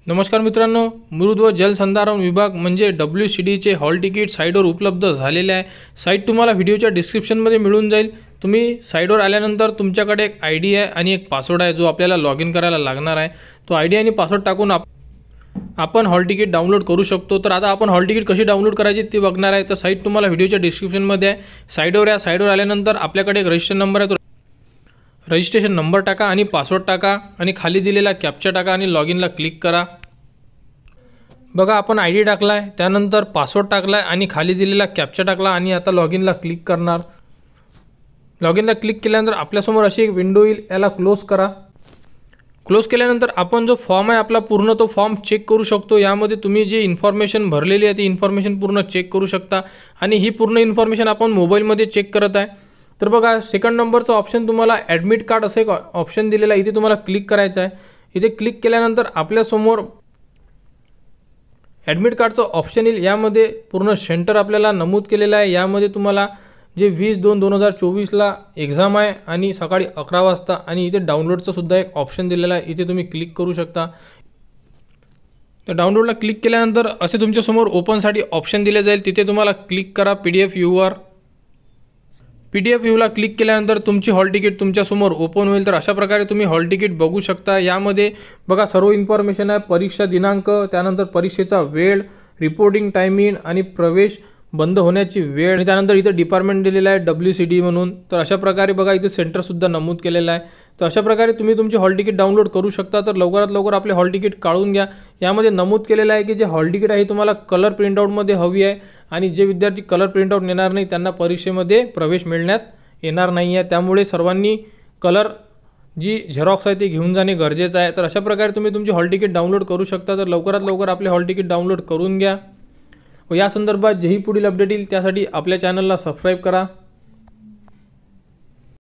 नमस्कार मित्रांनो, मृद व जलसंधारण विभाग म्हणजे WCDचे हॉल तिकीट साईटवर उपलब्ध झालेले आहे। साईट तुम्हाला व्हिडिओच्या डिस्क्रिप्शनमध्ये मिळून जाईल। तुम्ही साईटवर आल्यानंतर तुमच्याकडे एक आयडी आहे आणि एक पासवर्ड आहे जो आपल्याला लॉग इन करायला लागणार आहे। तो आयडी आणि पासवर्ड टाकून आपण हॉल तिकीट डाउनलोड करू शकतो। तर आता आपण हॉल तिकीट कशी डाउनलोड करायची ते बघणार आहे। तर साईट तुम्हाला व्हिडिओच्या डिस्क्रिप्शनमध्ये आहे। साईटवर आल्यानंतर आपल्याकडे एक रजिस्टर नंबर आहे, तो रजिस्ट्रेशन नंबर टाका आणि पासवर्ड टाका आणि खाली दिलेला कॅप्चा टाका आणि लॉग इनला क्लिक करा। बघा आपण आयडी टाकलाय, त्यानंतर पासवर्ड टाकलाय आणि खाली दिलेला कॅप्चा टाकला आणि आता लॉग इनला क्लिक करणार। लॉग इनला क्लिक केल्यानंतर आपल्यासमोर अशी एक विंडो येईल, याला क्लोज करा। क्लोज केल्यानंतर आपण जो फॉर्म आहे आपला पूर्ण तो फॉर्म चेक करू शकतो। यामध्ये तुम्ही जी इन्फॉर्मेशन भरलेली आहे ती इन्फॉर्मेशन पूर्ण चेक करू शकता आणि ही पूर्ण इन्फॉर्मेशन आपण मोबाईलमध्ये चेक करत आहे। तर बघा सेकंड नंबरचा ऑप्शन तुम्हाला ॲडमिट कार्ड असे एक ऑप्शन दिलेला आहे, इथे तुम्हाला क्लिक करायचं आहे। इथे क्लिक केल्यानंतर आपल्यासमोर ॲडमिट कार्डचं ऑप्शन येईल। यामध्ये पूर्ण सेंटर आपल्याला नमूद केलेलं आहे। यामध्ये तुम्हाला जे 20/2/2024ला एक्झाम आहे आणि सकाळी 11 वाजता आणि इथे डाउनलोडचं सुद्धा एक ऑप्शन दिलेला आहे, इथे तुम्ही क्लिक करू शकता। तर डाउनलोडला क्लिक केल्यानंतर असे तुमच्यासमोर ओपनसाठी ऑप्शन दिले जाईल, तिथे तुम्हाला क्लिक करा PDF व्ह्यूवर। PDF व्ह्यूला क्लिक केल्यानंतर तुमची हॉल तिकीट तुमच्यासमोर ओपन होईल। तर अशा प्रकारे तुम्ही हॉल तिकीट बघू शकता। यामध्ये बघा सर्व इन्फॉर्मेशन आहे, परीक्षा दिनांक, त्यानंतर परीक्षेचा वेळ, रिपोर्टिंग टायमिंग आणि प्रवेश बंद होण्याची वेळ आणि त्यानंतर इथे डिपार्टमेंट दिलेला आहे WCD म्हणून। तर अशा प्रकारे बघा इथे सेंटरसुद्धा नमूद केलेलं आहे। तर अशा प्रकारे तुम्ही तुमची हॉल तिकीट डाउनलोड करू शकता। तर लवकरात लवकर आपले हॉल तिकीट काढून घ्या। यामध्ये नमूद केलेलं आहे की जे हॉल तिकीट आहे तुम्हाला कलर प्रिंटआउटमध्ये हवी आहे आणि जे विद्यार्थी कलर प्रिंटआउट नेणार नाही त्यांना परीक्षेमध्ये प्रवेश मिळण्यात येणार नाही आहे। त्यामुळे सर्वांनी कलर जी झेरॉक्स आहे ते घेऊन जाणे गरजेचं आहे। तर अशा प्रकारे तुम्ही तुमची हॉल तिकीट डाउनलोड करू शकता। तर लवकरात लवकर आपले हॉल तिकीट डाउनलोड करून घ्या व या संदर्भात जेही पुढील अपडेट येईल त्यासाठी आपल्या चॅनलला सबस्क्राईब करा।